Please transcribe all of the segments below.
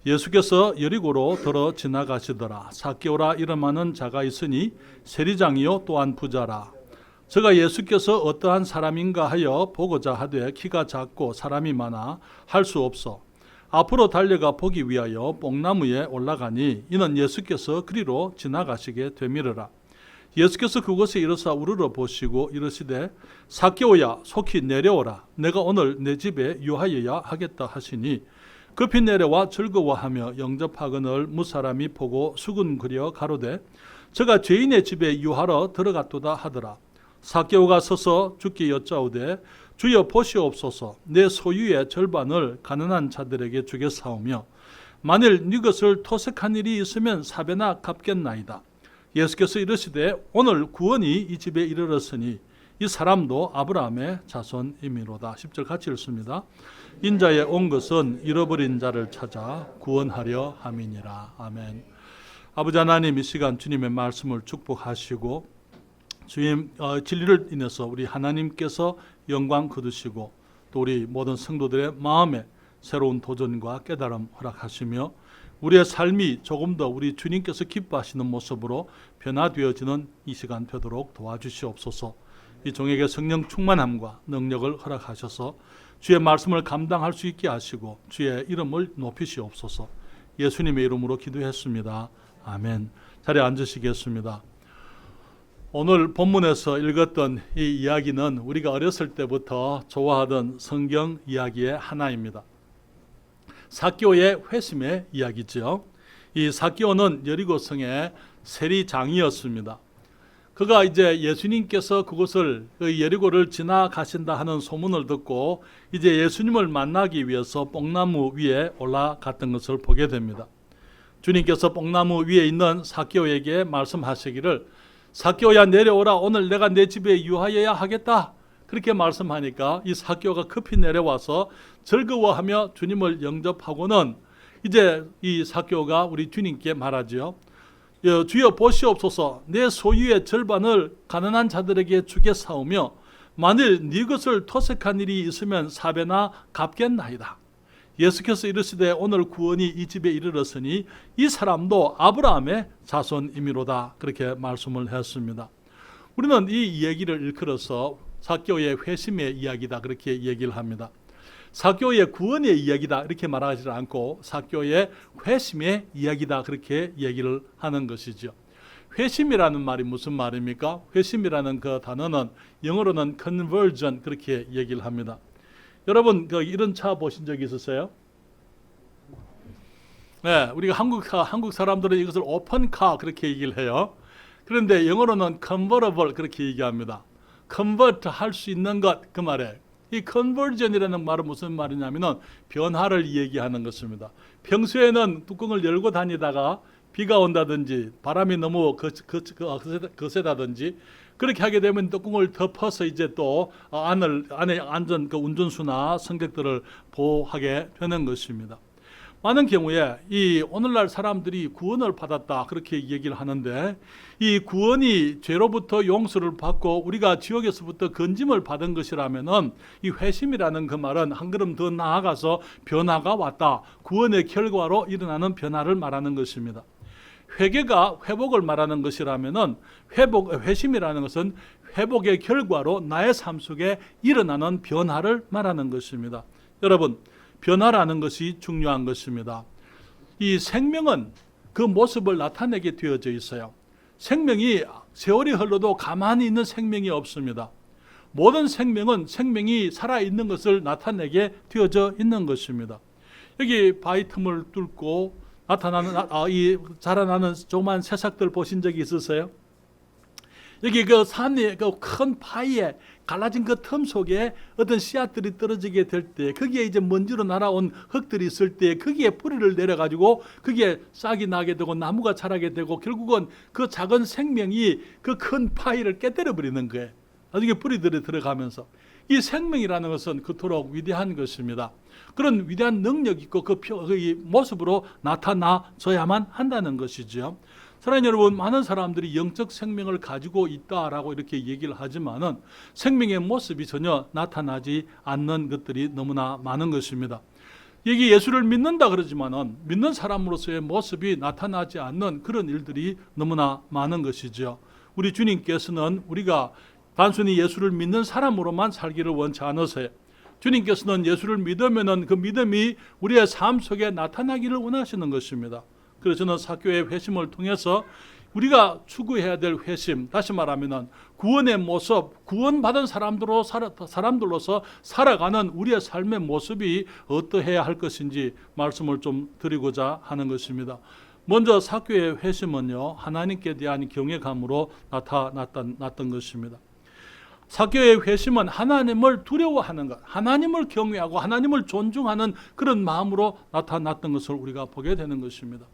예수께서 여리고로 들어 지나가시더라. 삭개오라 이름하는 자가 있으니 세리장이요 또한 부자라. 저가 예수께서 어떠한 사람인가 하여 보고자 하되 키가 작고 사람이 많아 할 수 없어 앞으로 달려가 보기 위하여 뽕나무에 올라가니 이는 예수께서 그리로 지나가시게 되밀어라. 예수께서 그곳에 이르사 우르러 보시고 이르시되 삭개오야 속히 내려오라. 내가 오늘 내 집에 유하여야 하겠다 하시니 급히 내려와 즐거워하며 영접하거늘 무사람이 보고 수군거려 가로되 저가 죄인의 집에 유하러 들어갔도다 하더라. 삭개오가 서서 주께 여짜오되 주여 보시옵소서 내 소유의 절반을 가난한 자들에게 주겠사오며 만일 네 것을 토색한 일이 있으면 사배나 갚겠나이다. 예수께서 이르시되 오늘 구원이 이 집에 이르렀으니 이 사람도 아브라함의 자손이미로다. 10절 같이 읽습니다. 인자에 온 것은 잃어버린 자를 찾아 구원하려 함이니라. 아멘. 아버지 하나님, 이 시간 주님의 말씀을 축복하시고 주님 진리를 인해서 우리 하나님께서 영광 거두시고 또 우리 모든 성도들의 마음에 새로운 도전과 깨달음 허락하시며 우리의 삶이 조금 더 우리 주님께서 기뻐하시는 모습으로 변화되어지는 이 시간 되도록 도와주시옵소서. 이 종에게 성령 충만함과 능력을 허락하셔서 주의 말씀을 감당할 수 있게 하시고 주의 이름을 높이시옵소서. 예수님의 이름으로 기도했습니다. 아멘. 자리에 앉으시겠습니다. 오늘 본문에서 읽었던 이 이야기는 우리가 어렸을 때부터 좋아하던 성경 이야기의 하나입니다. 삭개오의 회심의 이야기죠. 이 삭개오는 여리고성의 세리장이었습니다. 그가 이제 예수님께서 그곳을 여리고를 지나가신다 하는 소문을 듣고 이제 예수님을 만나기 위해서 뽕나무 위에 올라갔던 것을 보게 됩니다. 주님께서 뽕나무 위에 있는 삭개오에게 말씀하시기를 삭개오야 내려오라. 오늘 내가 내 집에 유하여야 하겠다. 그렇게 말씀하니까 이 삭개오가 급히 내려와서 즐거워하며 주님을 영접하고는 이제 이 삭개오가 우리 주님께 말하죠. 주여 보시옵소서 내 소유의 절반을 가난한 자들에게 주겠사오며 만일 네 것을 토색한 일이 있으면 사배나 갚겠나이다. 예수께서 이르시되 오늘 구원이 이 집에 이르렀으니 이 사람도 아브라함의 자손이미로다. 그렇게 말씀을 했습니다. 우리는 이 얘기를 일컬어서 삭개오의 회심의 이야기다 그렇게 얘기를 합니다. 삭개오의 구원의 이야기다 이렇게 말하지 않고 삭개오의 회심의 이야기다 그렇게 얘기를 하는 것이죠. 회심이라는 말이 무슨 말입니까? 회심이라는 그 단어는 영어로는 conversion 그렇게 얘기를 합니다. 여러분 이런 차 보신 적이 있으세요? 네, 우리가 한국 사람들은 이것을 오픈카 그렇게 얘기를 해요. 그런데 영어로는 convertible 그렇게 얘기합니다. convert 할 수 있는 것 그 말에 이 conversion이라는 말은 무슨 말이냐면은 변화를 얘기하는 것입니다. 평소에는 뚜껑을 열고 다니다가 비가 온다든지 바람이 너무 거세다든지 그렇게 하게 되면 뚜껑을 덮어서 이제 또 안에 앉은 그 운전수나 승객들을 보호하게 되는 것입니다. 많은 경우에 이 오늘날 사람들이 구원을 받았다 그렇게 얘기를 하는데 이 구원이 죄로부터 용서를 받고 우리가 지옥에서부터 건짐을 받은 것이라면은 이 회심이라는 그 말은 한 걸음 더 나아가서 변화가 왔다. 구원의 결과로 일어나는 변화를 말하는 것입니다. 회개가 회복을 말하는 것이라면은 회심이라는 것은 회복의 결과로 나의 삶 속에 일어나는 변화를 말하는 것입니다. 여러분, 변화라는 것이 중요한 것입니다. 이 생명은 그 모습을 나타내게 되어져 있어요. 생명이 세월이 흘러도 가만히 있는 생명이 없습니다. 모든 생명은 생명이 살아있는 것을 나타내게 되어져 있는 것입니다. 여기 바위 틈을 뚫고 나타나는 이 자라나는 조그만 새싹들 보신 적이 있으세요? 여기 그 산에 그 큰 바위에 갈라진 그 틈 속에 어떤 씨앗들이 떨어지게 될 때 거기에 이제 먼지로 날아온 흙들이 있을 때 거기에 뿌리를 내려가지고 거기에 싹이 나게 되고 나무가 자라게 되고 결국은 그 작은 생명이 그 큰 바위를 깨뜨려 버리는 거예요. 나중에 뿌리들이 들어가면서 이 생명이라는 것은 그토록 위대한 것입니다. 그런 위대한 능력이 있고 그 모습으로 나타나줘야만 한다는 것이죠. 사랑하는 여러분, 많은 사람들이 영적 생명을 가지고 있다라고 이렇게 얘기를 하지만은 생명의 모습이 전혀 나타나지 않는 것들이 너무나 많은 것입니다. 여기 예수를 믿는다 그러지만은 믿는 사람으로서의 모습이 나타나지 않는 그런 일들이 너무나 많은 것이죠. 우리 주님께서는 우리가 단순히 예수를 믿는 사람으로만 살기를 원치 않으세요. 주님께서는 예수를 믿으면은 그 믿음이 우리의 삶 속에 나타나기를 원하시는 것입니다. 그래서 저는 사교의 회심을 통해서 우리가 추구해야 될 회심, 다시 말하면은 구원의 모습, 구원받은 사람들로서 살아가는 우리의 삶의 모습이 어떠해야 할 것인지 말씀을 좀 드리고자 하는 것입니다. 먼저 사교의 회심은요, 하나님께 대한 경외감으로 나타났던 것입니다. 사교의 회심은 하나님을 두려워하는 것, 하나님을 경외하고 하나님을 존중하는 그런 마음으로 나타났던 것을 우리가 보게 되는 것입니다.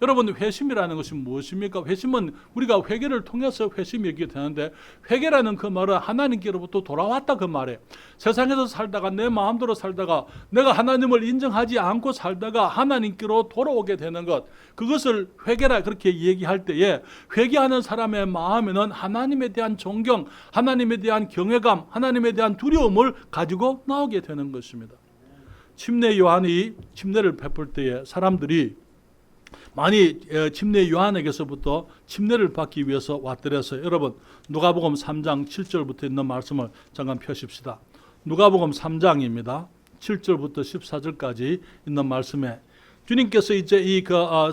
여러분, 회심이라는 것이 무엇입니까? 회심은 우리가 회개를 통해서 회심이게 되는데, 회개라는 그 말은 하나님께로부터 돌아왔다 그 말이에요. 세상에서 살다가 내 마음대로 살다가 내가 하나님을 인정하지 않고 살다가 하나님께로 돌아오게 되는 것, 그것을 회개라 그렇게 얘기할 때에 회개하는 사람의 마음에는 하나님에 대한 존경, 하나님에 대한 경외감, 하나님에 대한 두려움을 가지고 나오게 되는 것입니다. 침례 요한이 침례를 베풀 때에 사람들이 많이 침례 요한에게서부터 침례를 받기 위해서 왔더랬어요. 여러분, 누가복음 3장 7절부터 있는 말씀을 잠깐 펴십시다. 누가복음 3장입니다. 7절부터 14절까지 있는 말씀에 주님께서 이제 이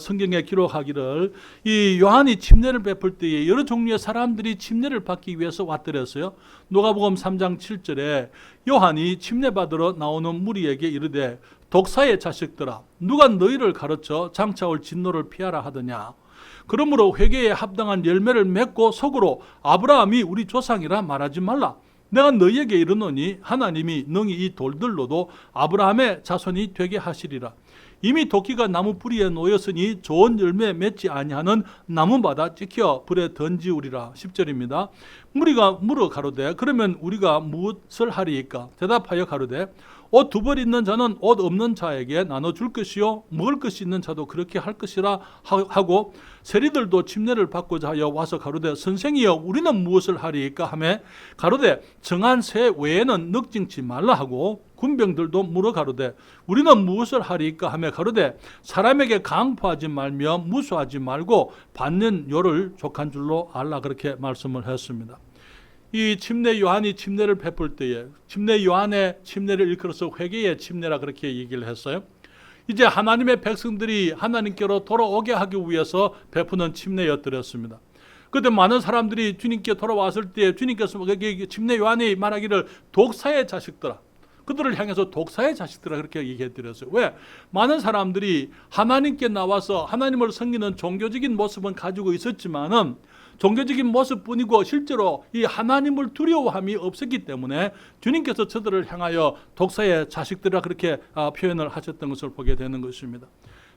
성경에 기록하기를 이 요한이 침례를 베풀 때에 여러 종류의 사람들이 침례를 받기 위해서 왔더랬어요. 누가복음 3장 7절에 요한이 침례 받으러 나오는 무리에게 이르되 독사의 자식들아, 누가 너희를 가르쳐 장차올 진노를 피하라 하더냐. 그러므로 회개에 합당한 열매를 맺고 속으로 아브라함이 우리 조상이라 말하지 말라. 내가 너희에게 이르노니 하나님이 능히 이 돌들로도 아브라함의 자손이 되게 하시리라. 이미 도끼가 나무 뿌리에 놓였으니 좋은 열매 맺지 아니하는 나무마다 찍혀 불에 던지우리라. 10절입니다. 무리가 물어 가로되 그러면 우리가 무엇을 하리이까? 대답하여 가로되 옷 두 벌 있는 자는 옷 없는 자에게 나눠줄 것이요 먹을 것이 있는 자도 그렇게 할 것이라 하고 세리들도 침례를 받고자 하여 와서 가로되 선생이여 우리는 무엇을 하리이까 하며 가로되 정한 새 외에는 늑징치 말라 하고 군병들도 물어 가로되 우리는 무엇을 하리이까 하며 가로되 사람에게 강포하지 말며 무수하지 말고 받는 요를 족한 줄로 알라. 그렇게 말씀을 했습니다. 이 침례 요한이 침례를 베풀 때에 침례 요한의 침례를 일컬어서 회개의 침례라 그렇게 얘기를 했어요. 이제 하나님의 백성들이 하나님께로 돌아오게 하기 위해서 베푸는 침례였더랬습니다. 그때 많은 사람들이 주님께 돌아왔을 때 주님께서 침례 요한이 말하기를 독사의 자식들아, 그들을 향해서 독사의 자식들아 그렇게 얘기해드렸어요. 왜? 많은 사람들이 하나님께 나와서 하나님을 섬기는 종교적인 모습은 가지고 있었지만은 종교적인 모습뿐이고 실제로 이 하나님을 두려워함이 없었기 때문에 주님께서 저들을 향하여 독사의 자식들이라 그렇게 표현을 하셨던 것을 보게 되는 것입니다.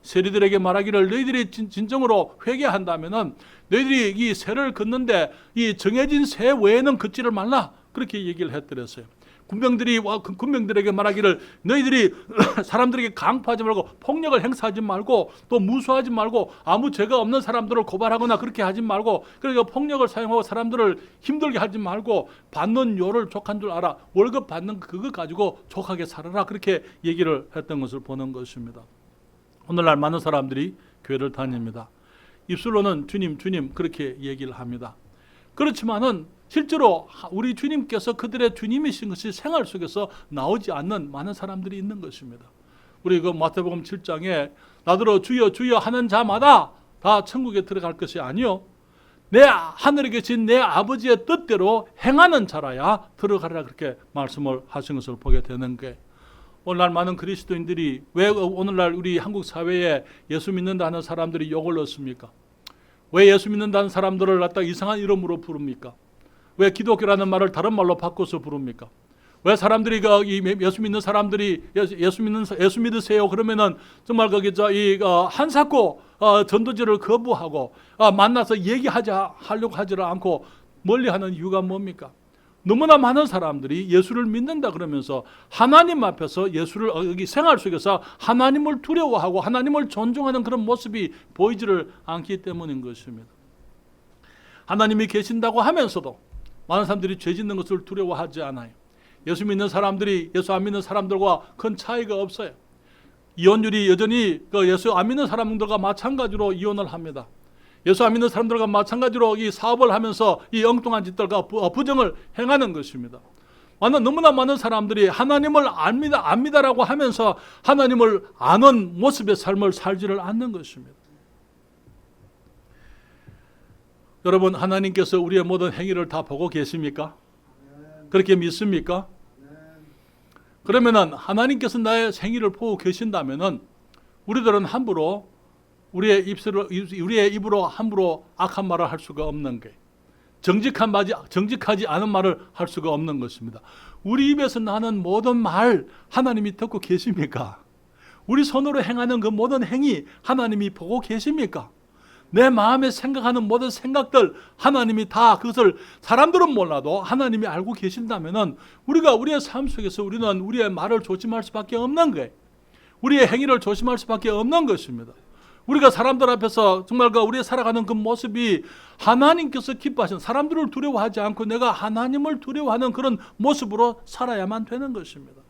세리들에게 말하기를 너희들이 진정으로 회개한다면은 너희들이 이 새를 걷는데 이 정해진 새 외에는 걷지를 말라 그렇게 얘기를 했더랬어요. 군병들에게 말하기를 너희들이 사람들에게 강포하지 말고 폭력을 행사하지 말고 또 무수하지 말고 아무 죄가 없는 사람들을 고발하거나 그렇게 하지 말고 그러니까 폭력을 사용하고 사람들을 힘들게 하지 말고 받는 요를 족한 줄 알아. 월급 받는 그거 가지고 족하게 살아라. 그렇게 얘기를 했던 것을 보는 것입니다. 오늘날 많은 사람들이 교회를 다닙니다. 입술로는 주님 주님 그렇게 얘기를 합니다. 그렇지만은 실제로 우리 주님께서 그들의 주님이신 것이 생활 속에서 나오지 않는 많은 사람들이 있는 것입니다. 우리 그 마태복음 7장에 나더러 주여 주여 하는 자마다 다 천국에 들어갈 것이 아니요 내 하늘에 계신 내 아버지의 뜻대로 행하는 자라야 들어가리라 그렇게 말씀을 하신 것을 보게 되는 게 오늘날 많은 그리스도인들이 왜 오늘날 우리 한국 사회에 예수 믿는다 하는 사람들이 욕을 넣습니까? 왜 예수 믿는다는 사람들을 갖다 이상한 이름으로 부릅니까? 왜 기독교라는 말을 다른 말로 바꿔서 부릅니까? 왜 사람들이 예수 믿는 사람들이 예수 믿으세요 그러면은 정말 거기 한사코 전도지를 거부하고 만나서 하려고 하지를 않고 멀리하는 이유가 뭡니까? 너무나 많은 사람들이 예수를 믿는다 그러면서 하나님 앞에서 예수를 여기 생활 속에서 하나님을 두려워하고 하나님을 존중하는 그런 모습이 보이지를 않기 때문인 것입니다. 하나님이 계신다고 하면서도 많은 사람들이 죄 짓는 것을 두려워하지 않아요. 예수 믿는 사람들이 예수 안 믿는 사람들과 큰 차이가 없어요. 이혼율이 여전히 예수 안 믿는 사람들과 마찬가지로 이혼을 합니다. 예수 안 믿는 사람들과 마찬가지로 이 사업을 하면서 이 엉뚱한 짓들과 부정을 행하는 것입니다. 너무나 많은 사람들이 하나님을 압니다라고 하면서 하나님을 아는 모습의 삶을 살지를 않는 것입니다. 여러분, 하나님께서 우리의 모든 행위를 다 보고 계십니까? 그렇게 믿습니까? 그러면은 하나님께서 나의 행위를 보고 계신다면은 우리들은 함부로 우리의 입으로 함부로 악한 말을 할 수가 없는 거예요. 정직하지 않은 말을 할 수가 없는 것입니다. 우리 입에서 나는 모든 말 하나님이 듣고 계십니까? 우리 손으로 행하는 그 모든 행위 하나님이 보고 계십니까? 내 마음에 생각하는 모든 생각들 하나님이 다 그것을 사람들은 몰라도 하나님이 알고 계신다면은 우리가 우리의 삶 속에서 우리는 우리의 말을 조심할 수밖에 없는 거예요. 우리의 행위를 조심할 수밖에 없는 것입니다. 우리가 사람들 앞에서 정말 우리의 살아가는 그 모습이 하나님께서 기뻐하시는, 사람들을 두려워하지 않고 내가 하나님을 두려워하는 그런 모습으로 살아야만 되는 것입니다.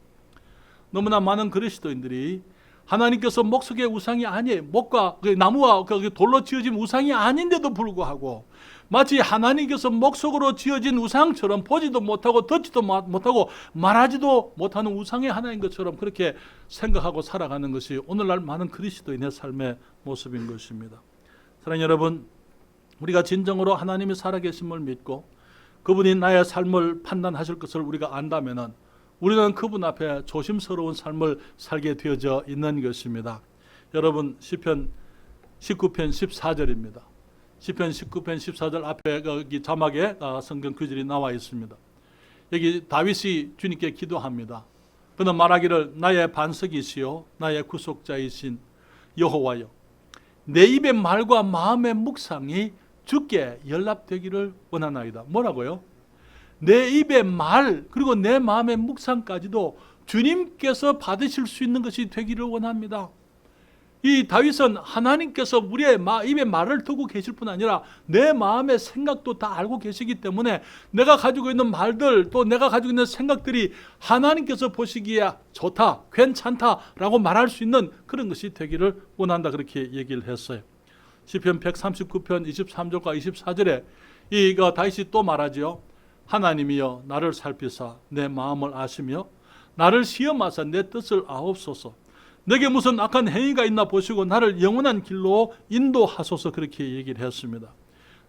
너무나 많은 그리스도인들이 하나님께서 목석의 우상이 아니에요. 목과 나무와 돌로 지어진 우상이 아닌데도 불구하고 마치 하나님께서 목석으로 지어진 우상처럼 보지도 못하고 듣지도 못하고 말하지도 못하는 우상의 하나인 것처럼 그렇게 생각하고 살아가는 것이 오늘날 많은 그리스도인의 삶의 모습인 것입니다. 사랑하는 여러분, 우리가 진정으로 하나님이 살아계심을 믿고 그분이 나의 삶을 판단하실 것을 우리가 안다면은 우리는 그분 앞에 조심스러운 삶을 살게 되어져 있는 것입니다. 여러분, 시편 19편 14절입니다. 시편 19편 14절 앞에 여기 자막에 성경 구절이 나와 있습니다. 여기 다윗이 주님께 기도합니다. 그는 말하기를 나의 반석이시요 나의 구속자이신 여호와여, 내 입의 말과 마음의 묵상이 주께 연락되기를 원하나이다. 뭐라고요? 내 입의 말 그리고 내 마음의 묵상까지도 주님께서 받으실 수 있는 것이 되기를 원합니다. 이 다윗은 하나님께서 우리의 입의 말을 듣고 계실 뿐 아니라 내 마음의 생각도 다 알고 계시기 때문에 내가 가지고 있는 말들 또 내가 가지고 있는 생각들이 하나님께서 보시기에 좋다, 괜찮다라고 말할 수 있는 그런 것이 되기를 원한다, 그렇게 얘기를 했어요. 시편 139편 23절과 24절에 이거 다윗이 또 말하지요. 하나님이여 나를 살피사 내 마음을 아시며 나를 시험하사 내 뜻을 아옵소서. 내게 무슨 악한 행위가 있나 보시고 나를 영원한 길로 인도하소서, 그렇게 얘기를 했습니다.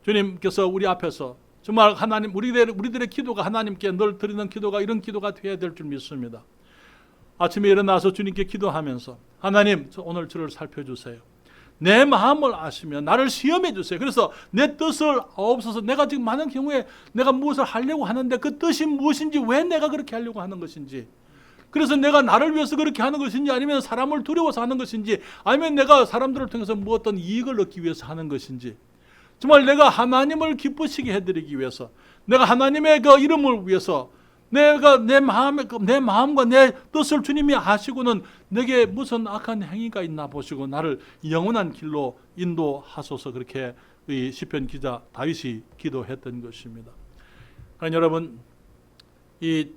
주님께서 우리 앞에서 정말 하나님 우리들의 기도가 하나님께 늘 드리는 기도가 이런 기도가 되어야 될 줄 믿습니다. 아침에 일어나서 주님께 기도하면서 하나님 오늘 저를 살펴주세요. 내 마음을 아시며 나를 시험해 주세요. 그래서 내 뜻을 없어서 내가 지금 많은 경우에 내가 무엇을 하려고 하는데 그 뜻이 무엇인지, 왜 내가 그렇게 하려고 하는 것인지, 그래서 내가 나를 위해서 그렇게 하는 것인지 아니면 사람을 두려워서 하는 것인지 아니면 내가 사람들을 통해서 어떤 이익을 얻기 위해서 하는 것인지, 정말 내가 하나님을 기쁘시게 해드리기 위해서, 내가 하나님의 그 이름을 위해서 내가 내 마음과 내 뜻을 주님이 아시고는 내게 무슨 악한 행위가 있나 보시고 나를 영원한 길로 인도하소서, 그렇게 이 시편 기자 다윗이 기도했던 것입니다. 그러니까 여러분, 이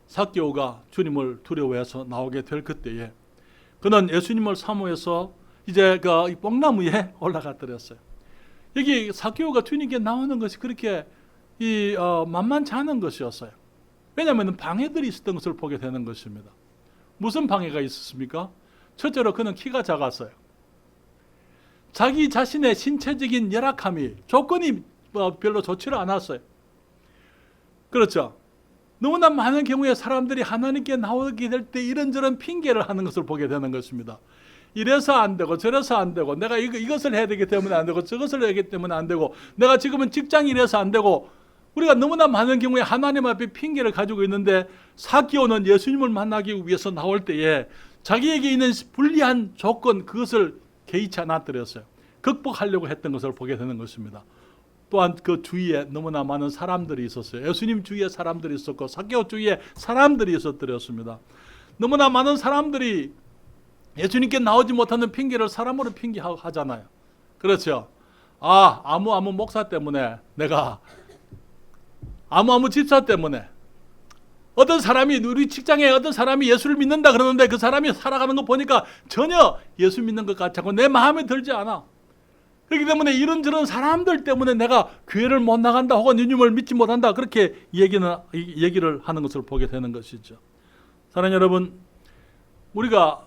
삭개오가 주님을 두려워해서 나오게 될 그때에 그는 예수님을 사모해서 이제 그 뽕나무에 올라갔더랬어요. 여기 삭개오가 주님께 나오는 것이 그렇게 만만치 않은 것이었어요. 왜냐하면 방해들이 있었던 것을 보게 되는 것입니다. 무슨 방해가 있었습니까? 첫째로 그는 키가 작았어요. 자기 자신의 신체적인 열악함이 조건이 별로 좋지를 않았어요. 그렇죠. 너무나 많은 경우에 사람들이 하나님께 나오게 될 때 이런저런 핑계를 하는 것을 보게 되는 것입니다. 이래서 안 되고 저래서 안 되고 내가 이것을 해야 되기 때문에 안 되고 저것을 해야 되기 때문에 안 되고 내가 지금은 직장이 이래서 안 되고, 우리가 너무나 많은 경우에 하나님 앞에 핑계를 가지고 있는데 삭개오는 예수님을 만나기 위해서 나올 때에 자기에게 있는 불리한 조건 그것을 개의치 않았더랬어요. 극복하려고 했던 것을 보게 되는 것입니다. 또한 그 주위에 너무나 많은 사람들이 있었어요. 예수님 주위에 사람들이 있었고 삭개오 주위에 사람들이 있었더랬습니다. 너무나 많은 사람들이 예수님께 나오지 못하는 핑계를 사람으로 핑계하잖아요. 그렇죠. 아무 목사 때문에, 내가 아무 집사 때문에, 어떤 사람이 우리 직장에 어떤 사람이 예수를 믿는다 그러는데 그 사람이 살아가는 거 보니까 전혀 예수 믿는 것 같지 않고 내 마음에 들지 않아. 그렇기 때문에 이런저런 사람들 때문에 내가 교회를 못 나간다 혹은 주님을 믿지 못한다 그렇게 얘기를 하는 것을 보게 되는 것이죠. 사랑하는 여러분, 우리가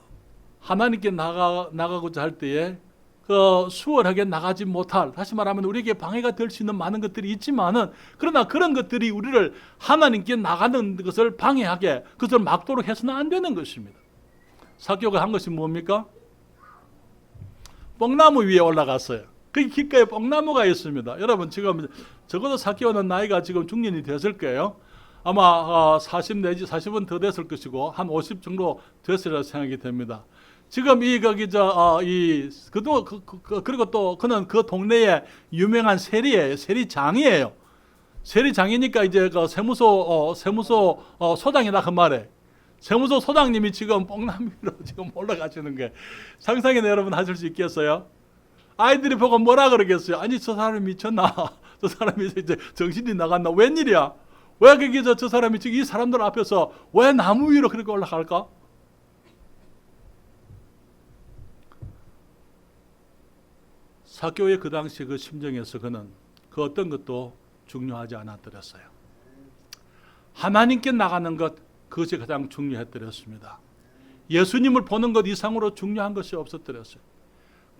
하나님께 나가고자 할 때에 수월하게 나가지 못할, 다시 말하면 우리에게 방해가 될 수 있는 많은 것들이 있지만은, 그러나 그런 것들이 우리를 하나님께 나가는 것을 방해하게, 그것을 막도록 해서는 안 되는 것입니다. 삭개오가 한 것이 뭡니까? 뽕나무 위에 올라갔어요. 그 귓가에 뽕나무가 있습니다. 여러분, 지금 적어도 삭개오는 나이가 지금 중년이 됐을 거예요. 아마 40 내지 40은 더 됐을 것이고 한 50 정도 됐으리라 생각이 됩니다. 지금 그리고 또 그는 그 동네에 유명한 세리장이에요. 세리장이니까 이제 그 세무소 소장이다 그 말에. 세무소 소장님이 지금 뽕나무 위로 지금 올라가시는 게 상상이나 여러분 하실 수 있겠어요? 아이들이 보고 뭐라 그러겠어요? 아니 저 사람이 미쳤나? 저 사람이 이제 정신이 나갔나? 웬일이야? 왜 거기서 저 사람이 지금 이 사람들 앞에서 왜 나무 위로 그렇게 올라갈까? 삭개오의 그 당시 그 심정에서 그는 그 어떤 것도 중요하지 않았더랬어요. 하나님께 나가는 것, 그것이 가장 중요했더랬습니다. 예수님을 보는 것 이상으로 중요한 것이 없었더랬어요.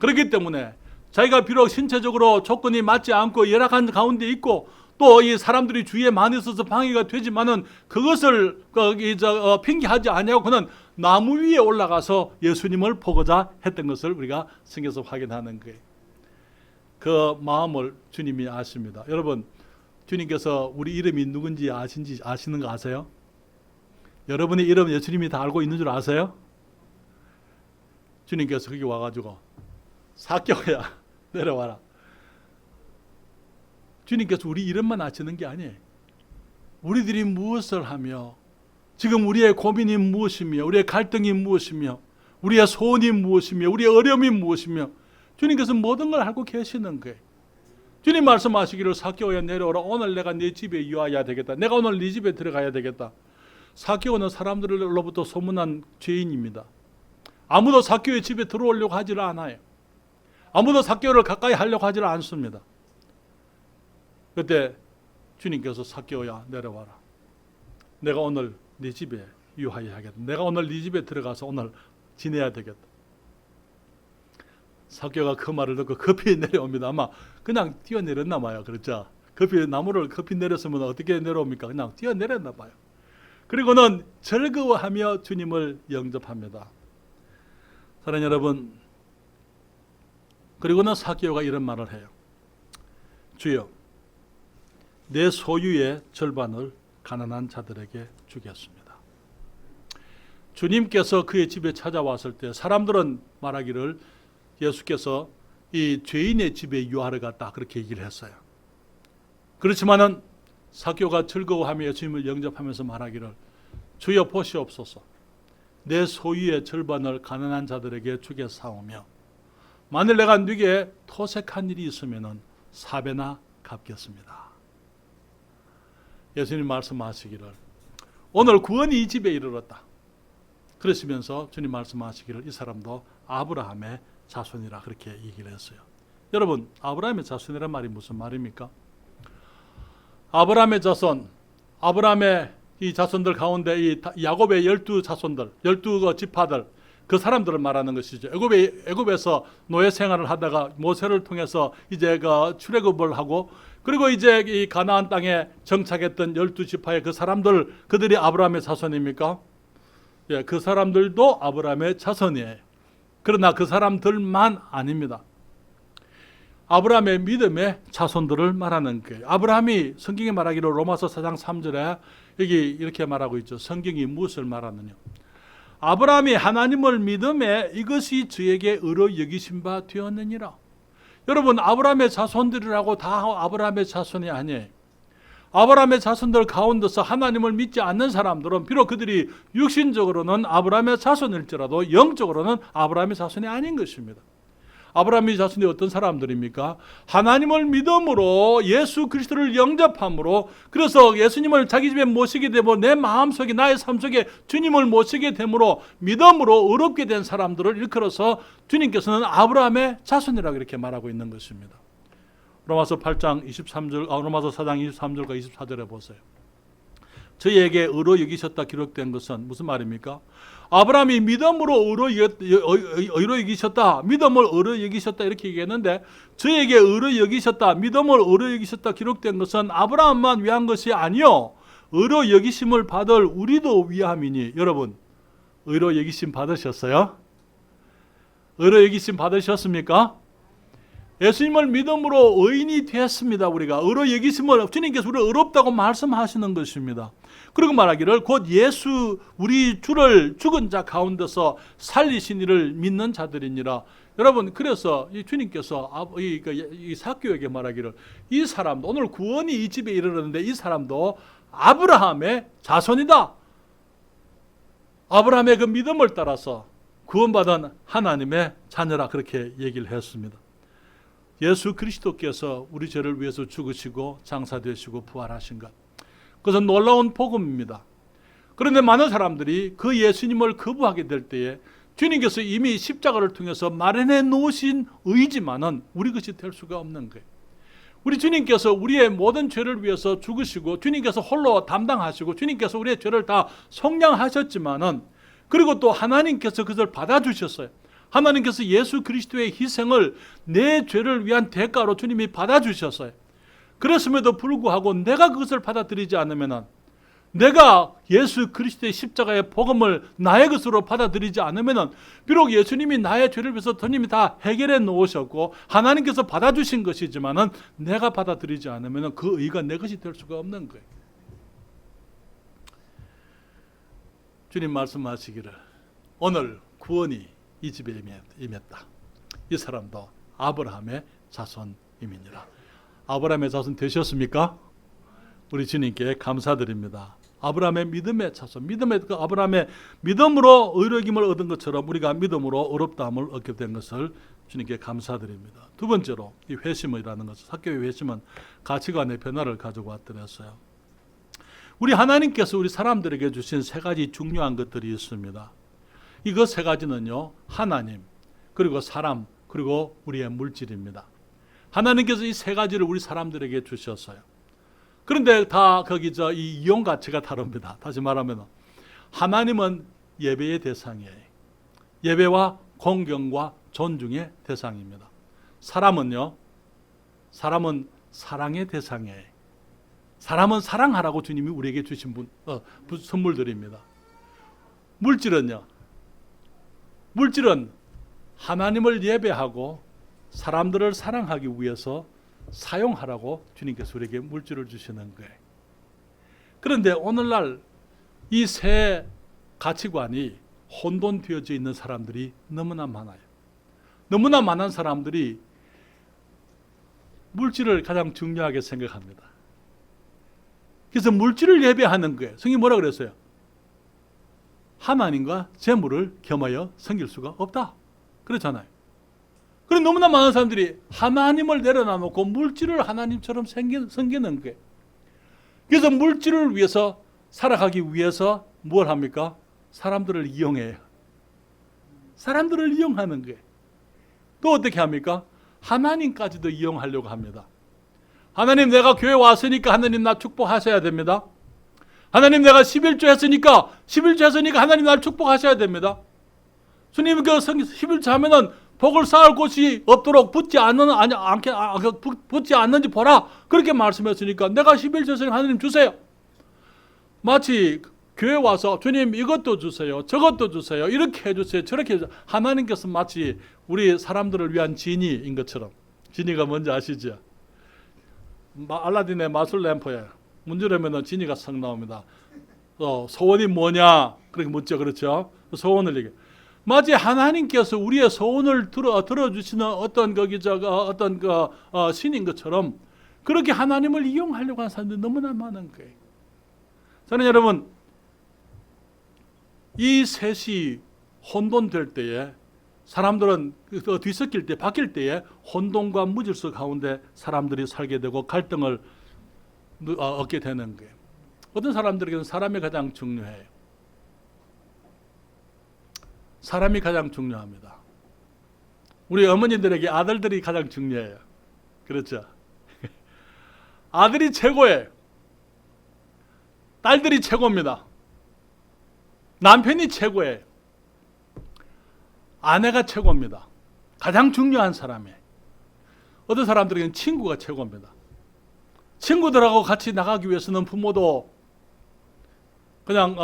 그렇기 때문에 자기가 비록 신체적으로 조건이 맞지 않고 열악한 가운데 있고 또 이 사람들이 주위에 많이 있어서 방해가 되지만은 그것을 핑계하지 아니하고 그는 나무 위에 올라가서 예수님을 보고자 했던 것을 우리가 성경에서 확인하는 거예요. 그 마음을 주님이 아십니다. 여러분, 주님께서 우리 이름이 누군지 아시는 거 아세요? 여러분의 이름 예수님이 다 알고 있는 줄 아세요? 주님께서 거기 와가지고 삭개오야 내려와라. 주님께서 우리 이름만 아시는 게 아니에요. 우리들이 무엇을 하며 지금 우리의 고민이 무엇이며 우리의 갈등이 무엇이며 우리의 소원이 무엇이며 우리의 어려움이 무엇이며 주님께서 모든 걸 알고 계시는 거예요. 주님 말씀하시기를 삭개오야 내려오라. 오늘 내가 네 집에 유하여야 되겠다. 내가 오늘 네 집에 들어가야 되겠다. 삭개오는 사람들로부터 소문난 죄인입니다. 아무도 삭개오의 집에 들어오려고 하지를 않아요. 아무도 삭개오를 가까이 하려고 하지를 않습니다. 그때 주님께서 삭개오야 내려와라. 내가 오늘 네 집에 유하여야 하겠다. 내가 오늘 네 집에 들어가서 오늘 지내야 되겠다. 삭개오가 그 말을 듣고 급히 내려옵니다. 아마 그냥 뛰어내렸나 봐요. 그렇죠? 나무를 급히 내렸으면 어떻게 내려옵니까? 그냥 뛰어내렸나 봐요. 그리고는 즐거워하며 주님을 영접합니다. 사랑하는 여러분, 그리고는 삭개오가 이런 말을 해요. 주여, 내 소유의 절반을 가난한 자들에게 주겠습니다. 주님께서 그의 집에 찾아왔을 때 사람들은 말하기를 예수께서 이 죄인의 집에 유하러 갔다 그렇게 얘기를 했어요. 그렇지만은 삭개오가 즐거워하며 예수님을 영접하면서 말하기를 주여 보시옵소서. 내 소유의 절반을 가난한 자들에게 주겠사오며 만일 내가 네게 토색한 일이 있으면은 4배나 갚겠습니다. 예수님 말씀하시기를 오늘 구원이 이 집에 이르렀다. 그러시면서 주님 말씀하시기를 이 사람도 아브라함의 자손이라 그렇게 얘기를 했어요. 여러분, 아브라함의 자손이란 말이 무슨 말입니까? 아브라함의 자손, 아브라함의 이 자손들 가운데 이 야곱의 12자손들, 12지파들, 그 사람들을 말하는 것이죠. 애굽에서 노예 생활을 하다가 모세를 통해서 이제 출애굽을 하고 그리고 이제 이 가나안 땅에 정착했던 12지파의 그 사람들, 그들이 아브라함의 자손입니까? 예, 그 사람들도 아브라함의 자손이에요. 그러나 그 사람들만 아닙니다. 아브라함의 믿음의 자손들을 말하는 거예요. 아브라함이 성경에 말하기로 로마서 4장 3절에 여기 이렇게 말하고 있죠. 성경이 무엇을 말하느냐? 아브라함이 하나님을 믿음에 이것이 저에게 의로 여기신 바 되었느니라. 여러분, 아브라함의 자손들이라고 다 아브라함의 자손이 아니에요. 아브라함의 자손들 가운데서 하나님을 믿지 않는 사람들은 비록 그들이 육신적으로는 아브라함의 자손일지라도 영적으로는 아브라함의 자손이 아닌 것입니다. 아브라함의 자손이 어떤 사람들입니까? 하나님을 믿음으로 예수 그리스도를 영접함으로, 그래서 예수님을 자기 집에 모시게 되고 내 마음속에 나의 삶 속에 주님을 모시게 됨으로 믿음으로 의롭게 된 사람들을 일컬어서 주님께서는 아브라함의 자손이라고 이렇게 말하고 있는 것입니다. 로마서 8장 23절, 로마서 4장 23절과 24절에 보세요. 저희에게 의로 여기셨다 기록된 것은 무슨 말입니까? 아브라함이 믿음으로 의로 여기셨다, 믿음을 의로 여기셨다 이렇게 얘기했는데, 저에게 의로 여기셨다, 믿음을 의로 여기셨다 기록된 것은 아브라함만 위한 것이 아니요 의로 여기심을 받을 우리도 위함이니. 여러분, 의로 여기심 받으셨어요? 의로 여기심 받으셨습니까? 예수님을 믿음으로 의인이 되었습니다. 우리가 의로 여기심을, 주님께서 우리를 의롭다고 말씀하시는 것입니다. 그리고 말하기를 곧 예수 우리 주를 죽은 자 가운데서 살리신 이를 믿는 자들이니라. 여러분, 그래서 이 주님께서 이 삭개오에게 말하기를, 이 사람도, 오늘 구원이 이 집에 이르렀는데 이 사람도 아브라함의 자손이다. 아브라함의 그 믿음을 따라서 구원받은 하나님의 자녀라, 그렇게 얘기를 했습니다. 예수 그리스도께서 우리 죄를 위해서 죽으시고 장사되시고 부활하신 것, 그것은 놀라운 복음입니다. 그런데 많은 사람들이 그 예수님을 거부하게 될 때에 주님께서 이미 십자가를 통해서 마련해 놓으신 의지만은 우리 것이 될 수가 없는 거예요. 우리 주님께서 우리의 모든 죄를 위해서 죽으시고 주님께서 홀로 담당하시고 주님께서 우리의 죄를 다 속량하셨지만은, 그리고 또 하나님께서 그것을 받아주셨어요. 하나님께서 예수 그리스도의 희생을 내 죄를 위한 대가로 주님이 받아주셨어요. 그랬음에도 불구하고 내가 그것을 받아들이지 않으면, 내가 예수 그리스도의 십자가의 복음을 나의 것으로 받아들이지 않으면, 비록 예수님이 나의 죄를 위해서 주님이 다 해결해 놓으셨고 하나님께서 받아주신 것이지만 내가 받아들이지 않으면 그 의가 내 것이 될 수가 없는 거예요. 주님 말씀하시기를 오늘 구원이 이 집에 임했다. 이 사람도 아브라함의 자손임이니라. 아브라함의 자손 되셨습니까? 우리 주님께 감사드립니다. 아브라함의 믿음의 자손, 아브라함의 믿음으로 의로움을 얻은 것처럼 우리가 믿음으로 의롭다함을 얻게 된 것을 주님께 감사드립니다. 두 번째로 이 회심이라는 것은, 삭개오의 회심은 가치관의 변화를 가지고 왔더랬어요. 우리 하나님께서 우리 사람들에게 주신 세 가지 중요한 것들이 있습니다. 이거 세 가지는요, 하나님, 그리고 사람, 그리고 우리의 물질입니다. 하나님께서 이 세 가지를 우리 사람들에게 주셨어요. 그런데 다 이 이용 가치가 다릅니다. 다시 말하면 하나님은 예배의 대상이에요. 예배와 공경과 존중의 대상입니다. 사람은요, 사람은 사랑의 대상이에요. 사람은 사랑하라고 주님이 우리에게 주신 선물들입니다. 물질은요, 물질은 하나님을 예배하고 사람들을 사랑하기 위해서 사용하라고 주님께서 우리에게 물질을 주시는 거예요. 그런데 오늘날 이 세 가치관이 혼돈되어져 있는 사람들이 너무나 많아요. 너무나 많은 사람들이 물질을 가장 중요하게 생각합니다. 그래서 물질을 예배하는 거예요. 성경이 뭐라 그랬어요? 하나님과 재물을 겸하여 섬길 수가 없다, 그렇잖아요. 그럼 너무나 많은 사람들이 하나님을 내려놔놓고 물질을 하나님처럼 섬기는 거예요. 그래서 물질을 위해서 살아가기 위해서 뭘 합니까? 사람들을 이용해요. 사람들을 이용하는 거예요. 또 어떻게 합니까? 하나님까지도 이용하려고 합니다. 하나님, 내가 교회 왔으니까 하나님 나 축복하셔야 됩니다. 하나님, 내가 11조 했으니까 하나님 날 축복하셔야 됩니다. 주님이 11조 하면은 복을 쌓을 곳이 없도록 붙지 않는지 보라, 그렇게 말씀했으니까 내가 11조 했으니까 하나님 주세요. 마치 교회 와서 주님 이것도 주세요, 저것도 주세요, 이렇게 해주세요, 저렇게 해주세요. 하나님께서 마치 우리 사람들을 위한 지니인 것처럼. 지니가 뭔지 아시죠? 알라딘의 마술 램프에 문지르면 지니가 싹 나옵니다. 소원이 뭐냐 그렇게 묻죠. 그렇죠? 소원을 얘기해. 마치 하나님께서 우리의 소원을 들어주시는 어떤 신인 것처럼 그렇게 하나님을 이용하려고 하는 사람들이 너무나 많은 거예요. 저는 여러분, 이 셋이 혼돈될 때에 사람들은 뒤섞일 때, 바뀔 때에 혼돈과 무질서 가운데 사람들이 살게 되고 갈등을 얻게 되는 거예요. 어떤 사람들에게는 사람이 가장 중요해요. 사람이 가장 중요합니다. 우리 어머니들에게 아들들이 가장 중요해요. 그렇죠? 아들이 최고예요. 딸들이 최고입니다. 남편이 최고예요. 아내가 최고입니다. 가장 중요한 사람이에요. 어떤 사람들에게는 친구가 최고입니다. 친구들하고 같이 나가기 위해서는 부모도 그냥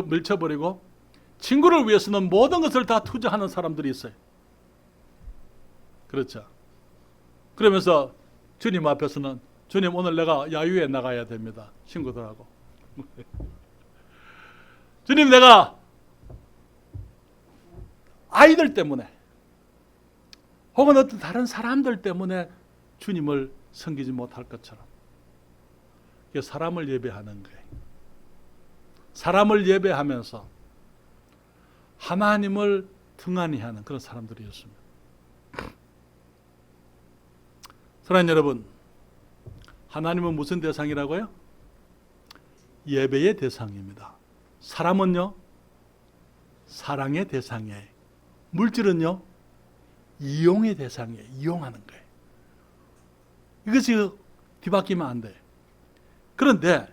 밀쳐버리고 친구를 위해서는 모든 것을 다 투자하는 사람들이 있어요. 그렇죠. 그러면서 주님 앞에서는 주님 오늘 내가 야유회 나가야 됩니다. 친구들하고. 주님 내가 아이들 때문에 혹은 어떤 다른 사람들 때문에 주님을 섬기지 못할 것처럼 사람을 예배하는 거예요. 사람을 예배하면서 하나님을 등한히 하는 그런 사람들이었습니다. 사랑하는 여러분, 하나님은 무슨 대상이라고요? 예배의 대상입니다. 사람은요? 사랑의 대상이에요. 물질은요? 이용의 대상이에요. 이용하는 거예요. 이것이 뒤바뀌면 안 돼요. 그런데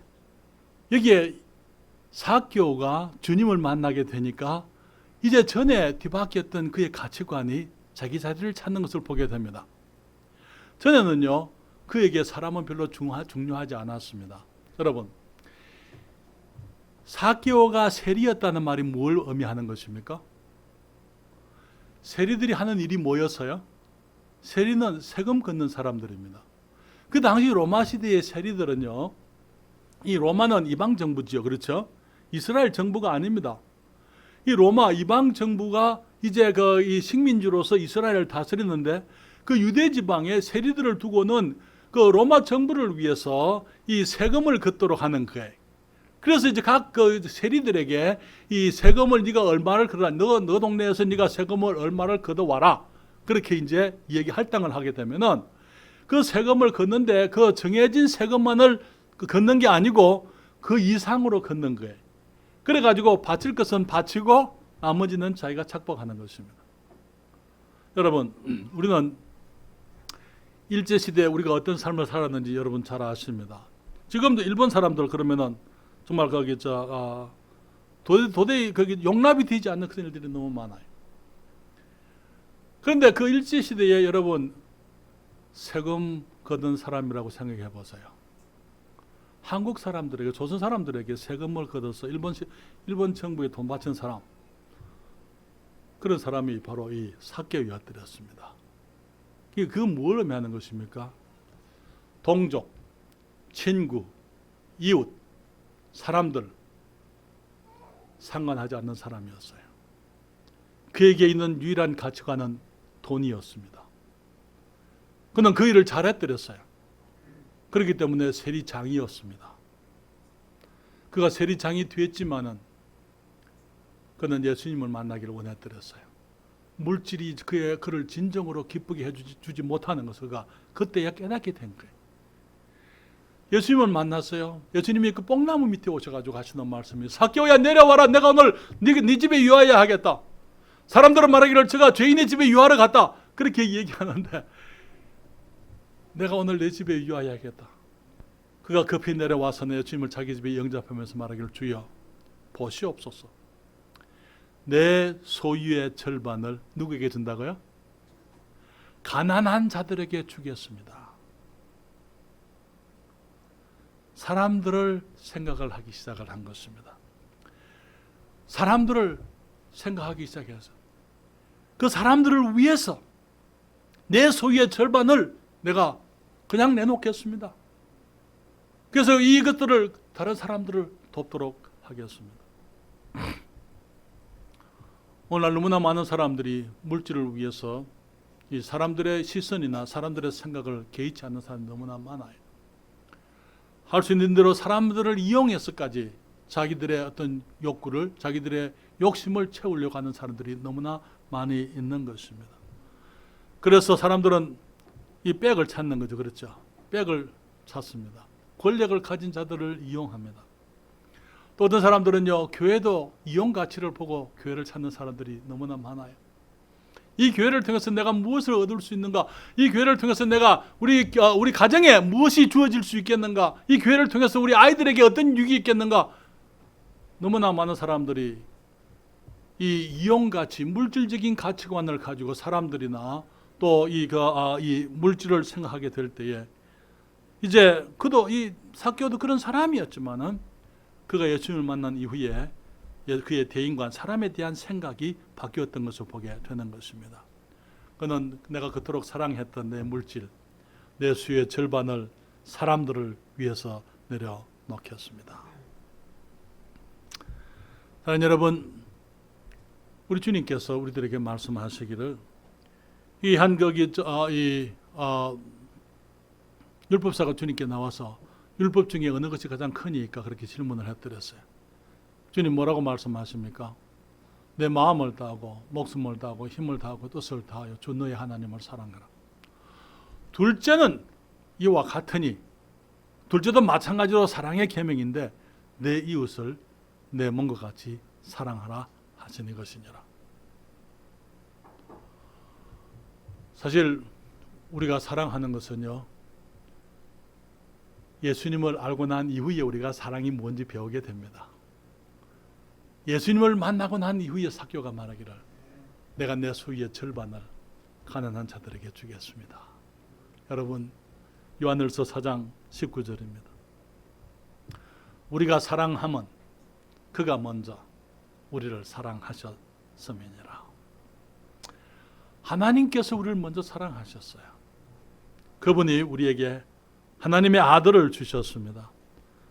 여기에 삭개오가 주님을 만나게 되니까 이제 전에 뒤바뀌었던 그의 가치관이 자기 자리를 찾는 것을 보게 됩니다. 전에는요, 그에게 사람은 별로 중요하지 않았습니다. 여러분, 삭개오가 세리였다는 말이 뭘 의미하는 것입니까? 세리들이 하는 일이 뭐였어요? 세리는 세금 걷는 사람들입니다. 그 당시 로마 시대의 세리들은요, 이 로마는 이방 정부지요, 그렇죠? 이스라엘 정부가 아닙니다. 이 로마 이방 정부가 이제 이 식민지로서 이스라엘을 다스리는데 그 유대 지방에 세리들을 두고는 그 로마 정부를 위해서 이 세금을 걷도록 하는 거예요. 그래서 이제 각 그 세리들에게 이 세금을 네가 얼마를 걷어라, 너 동네에서 네가 세금을 얼마를 걷어와라. 그렇게 이제 얘기 할당을 하게 되면은 그 세금을 걷는데 그 정해진 세금만을 걷는 게 아니고 그 이상으로 걷는 거예요. 그래가지고 바칠 것은 바치고 나머지는 자기가 착복하는 것입니다. 여러분, 우리는 일제시대에 우리가 어떤 삶을 살았는지 여러분 잘 아십니다. 지금도 일본 사람들 그러면은 정말 거기 도저히 거기 용납이 되지 않는 그런 일들이 너무 많아요. 그런데 그 일제시대에 여러분 세금 걷은 사람이라고 생각해 보세요. 한국 사람들에게, 조선 사람들에게 세금을 걷어서 일본 정부에 돈 바친 사람, 그런 사람이 바로 이 삭개오였더랬습니다. 그건 뭘 의미하는 것입니까? 동족, 친구, 이웃, 사람들 상관하지 않는 사람이었어요. 그에게 있는 유일한 가치관은 돈이었습니다. 그는 그 일을 잘했더랬어요. 그렇기 때문에 세리장이었습니다. 그가 세리장이 됐지만은 그는 예수님을 만나기를 원했더랬어요. 물질이 그를 진정으로 기쁘게 해주지 못하는 것을 그가 그때야 깨닫게 된 거예요. 예수님을 만났어요. 예수님이 그 뽕나무 밑에 오셔가지고 하시는 말씀이 삭개오야 내려와라. 내가 오늘 네 집에 유하여 하겠다. 사람들은 말하기를 저가 죄인의 집에 유하러 갔다. 그렇게 얘기하는데 내가 오늘 내 집에 유하여 하겠다. 그가 급히 내려와서 예수님을 자기 집에 영접하면서 말하기를 주여 보시옵소서. 내 소유의 절반을 누구에게 준다고요? 가난한 자들에게 주겠습니다. 사람들을 생각을 하기 시작을 한 것입니다. 사람들을 생각하기 시작해서 그 사람들을 위해서 내 소유의 절반을 내가 그냥 내놓겠습니다. 그래서 이것들을 다른 사람들을 돕도록 하겠습니다. 오늘날 너무나 많은 사람들이 물질을 위해서 이 사람들의 시선이나 사람들의 생각을 개의치 않는 사람이 너무나 많아요. 할 수 있는 대로 사람들을 이용해서까지 자기들의 어떤 욕구를, 자기들의 욕심을 채우려고 하는 사람들이 너무나 많이 있는 것입니다. 그래서 사람들은 이 백을 찾는 거죠. 그렇죠? 백을 찾습니다. 권력을 가진 자들을 이용합니다. 또 어떤 사람들은요, 교회도 이용 가치를 보고 교회를 찾는 사람들이 너무나 많아요. 이 교회를 통해서 내가 무엇을 얻을 수 있는가? 이 교회를 통해서 내가 우리 가정에 무엇이 주어질 수 있겠는가? 이 교회를 통해서 우리 아이들에게 어떤 유익이 있겠는가? 너무나 많은 사람들이 이 이용 가치, 물질적인 가치관을 가지고 사람들이나 또 이 물질을 생각하게 될 때에 이제 그도 이 삭개오도 그런 사람이었지만은 그가 예수님을 만난 이후에 그의 대인관, 사람에 대한 생각이 바뀌었던 것을 보게 되는 것입니다. 그는 내가 그토록 사랑했던 내 물질, 내 수의 절반을 사람들을 위해서 내려놓겠습니다. 사랑하는 여러분, 우리 주님께서 우리들에게 말씀하시기를 이 한국이 율법사가 주님께 나와서 율법 중에 어느 것이 가장 크니까 그렇게 질문을 해드렸어요. 주님 뭐라고 말씀하십니까? 내 마음을 다하고 목숨을 다하고 힘을 다하고 뜻을 다하여 주 너의 하나님을 사랑하라. 둘째는 이와 같으니, 둘째도 마찬가지로 사랑의 계명인데 내 이웃을 내 몸과 같이 사랑하라 하시니 것이니라. 사실 우리가 사랑하는 것은요, 예수님을 알고 난 이후에 우리가 사랑이 뭔지 배우게 됩니다. 예수님을 만나고 난 이후에 삭개오가 말하기를 내가 내 소유의 절반을 가난한 자들에게 주겠습니다. 여러분, 요한일서 4장 19절입니다. 우리가 사랑하면 그가 먼저 우리를 사랑하셨음이니라. 하나님께서 우리를 먼저 사랑하셨어요. 그분이 우리에게 하나님의 아들을 주셨습니다.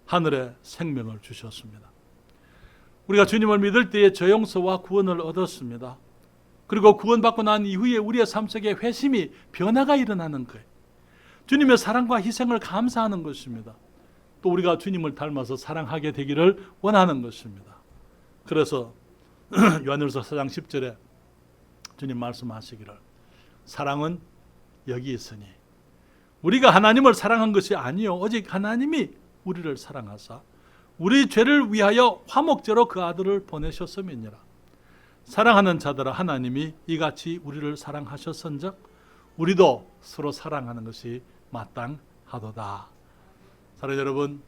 하늘의 생명을 주셨습니다. 우리가 주님을 믿을 때에 죄 용서와 구원을 얻었습니다. 그리고 구원받고 난 이후에 우리의 삶 속에 회심이, 변화가 일어나는 거예요. 주님의 사랑과 희생을 감사하는 것입니다. 또 우리가 주님을 닮아서 사랑하게 되기를 원하는 것입니다. 그래서 요한일서 4장 10절에 주님 말씀하시기를 사랑은 여기 있으니 우리가 하나님을 사랑한 것이 아니요 오직 하나님이 우리를 사랑하사 우리 죄를 위하여 화목제로 그 아들을 보내셨음이니라. 사랑하는 자들아 하나님이 이같이 우리를 사랑하셨은즉 우리도 서로 사랑하는 것이 마땅하도다. 사랑하는 여러분,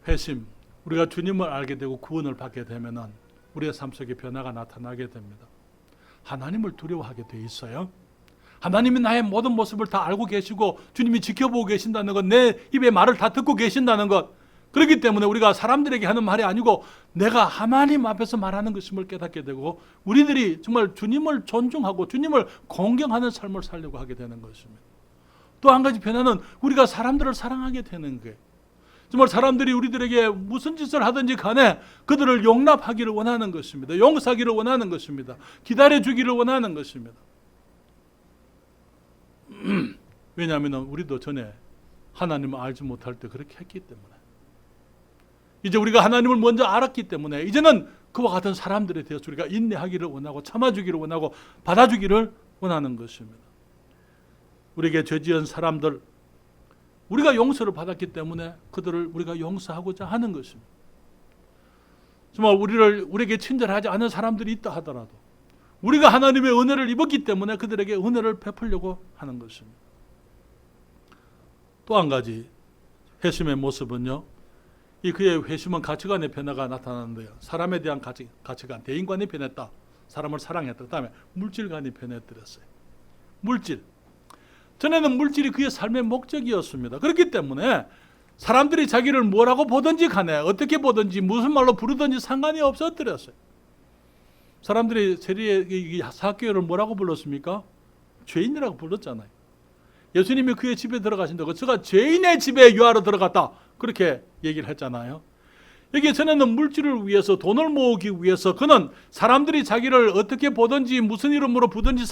회심, 우리가 주님을 알게 되고 구원을 받게 되면은 우리의 삶 속에 변화가 나타나게 됩니다. 하나님을 두려워하게 돼 있어요. 하나님이 나의 모든 모습을 다 알고 계시고 주님이 지켜보고 계신다는 것, 내 입의 말을 다 듣고 계신다는 것, 그렇기 때문에 우리가 사람들에게 하는 말이 아니고 내가 하나님 앞에서 말하는 것임을 깨닫게 되고 우리들이 정말 주님을 존중하고 주님을 공경하는 삶을 살려고 하게 되는 것입니다. 또 한 가지 변화는 우리가 사람들을 사랑하게 되는 거예요. 정말 사람들이 우리들에게 무슨 짓을 하든지 간에 그들을 용납하기를 원하는 것입니다. 용서하기를 원하는 것입니다. 기다려주기를 원하는 것입니다. 왜냐하면 우리도 전에 하나님을 알지 못할 때 그렇게 했기 때문에, 이제 우리가 하나님을 먼저 알았기 때문에 이제는 그와 같은 사람들에 대해서 우리가 인내하기를 원하고 참아주기를 원하고 받아주기를 원하는 것입니다. 우리에게 죄 지은 사람들, 우리가 용서를 받았기 때문에 그들을 우리가 용서하고자 하는 것입니다. 정말 우리에게 친절하지 않은 사람들이 있다 하더라도 우리가 하나님의 은혜를 입었기 때문에 그들에게 은혜를 베풀려고 하는 것입니다. 또 한 가지 회심의 모습은요, 이 그의 회심은 가치관의 변화가 나타나는데요. 사람에 대한 가치관, 대인관이 변했다. 사람을 사랑했다. 그 다음에 물질관이 변해뜨렸어요. 물질. 전에는 물질이 그의 삶의 목적이었습니다. 그렇기 때문에 사람들이 자기를 뭐라고 보든지 간에 어떻게 보든지 무슨 말로 부르든지 상관이 없었더랬어요. 사람들이 세리의 삭개오를 뭐라고 불렀습니까? 죄인이라고 불렀잖아요. 예수님이 그의 집에 들어가신다고, 제가 죄인의 집에 유하러 들어갔다, 그렇게 얘기를 했잖아요. 여기 전에는 물질을 위해서, 돈을 모으기 위해서 그는 사람들이 자기를 어떻게 보든지 무슨 이름으로 부르든지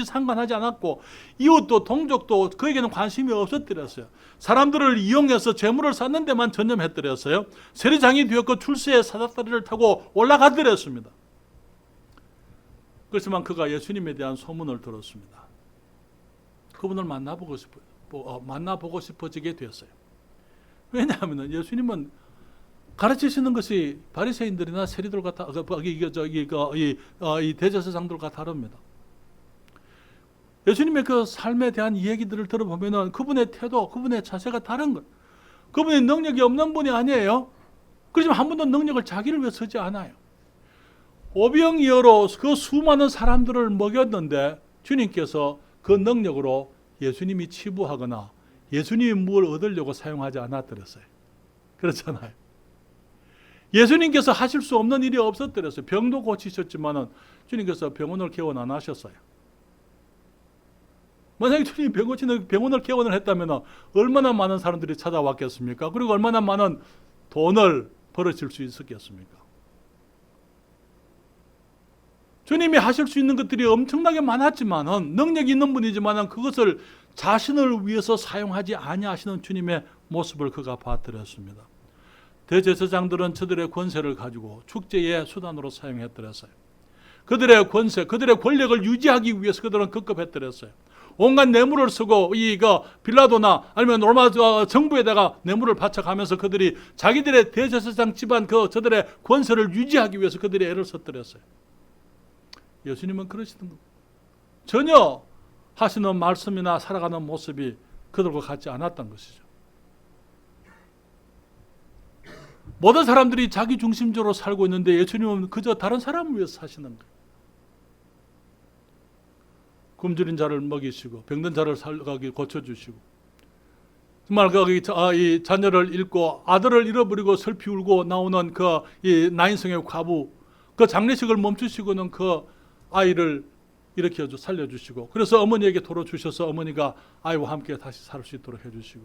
상관하지 않았고, 이웃도 동족도 그에게는 관심이 없었더랬어요. 사람들을 이용해서 재물을 쌓는 데만 전념했더랬어요. 세리장이 되었고 출세의 사닥다리를 타고 올라가더랬습니다. 그렇지만 그가 예수님에 대한 소문을 들었습니다. 그분을 만나보고 싶어지게 되었어요. 왜냐하면 예수님은 가르치시는 것이 바리새인들이나 세리들과 이 대제사장들과 다릅니다. 예수님의 그 삶에 대한 이야기들을 들어보면은 그분의 태도, 그분의 자세가 다른 것. 그분이 능력이 없는 분이 아니에요. 그렇지만 한 번도 능력을 자기를 위해 쓰지 않아요. 오병이어로 그 수많은 사람들을 먹였는데 주님께서 그 능력으로 예수님이 치부하거나 예수님이 뭘 얻으려고 사용하지 않았더랬어요. 그렇잖아요. 예수님께서 하실 수 없는 일이 없었더랬어요. 병도 고치셨지만은 주님께서 병원을 개원 안 하셨어요. 만약에 주님이 병원을 개원을 했다면 얼마나 많은 사람들이 찾아왔겠습니까? 그리고 얼마나 많은 돈을 벌어질 수 있었겠습니까? 주님이 하실 수 있는 것들이 엄청나게 많았지만은, 능력이 있는 분이지만은 그것을 자신을 위해서 사용하지 아니하시는 주님의 모습을 그가 봤더랬습니다. 대제사장들은 저들의 권세를 가지고 축제의 수단으로 사용했더랬어요. 그들의 권세, 그들의 권력을 유지하기 위해서 그들은 급급했더랬어요. 온갖 뇌물을 쓰고 빌라도나 아니면 로마 정부에다가 뇌물을 바쳐가면서 그들이 자기들의 대제사장 집안 저들의 권세를 유지하기 위해서 그들이 애를 썼더랬어요. 예수님은 그러시는 겁니다. 전혀 하시는 말씀이나 살아가는 모습이 그들과 같지 않았던 것이죠. 모든 사람들이 자기 중심적으로 살고 있는데 예수님은 그저 다른 사람을 위해서 사시는 거예요. 굶주린 자를 먹이시고 병든 자를 고쳐주시고, 정말 이 자녀를 잃고 아들을 잃어버리고 슬피 울고 나오는 이 나인성의 과부, 그 장례식을 멈추시고는 그 아이를 일으켜 살려주시고, 그래서 어머니에게 돌아주셔서 어머니가 아이와 함께 다시 살 수 있도록 해주시고,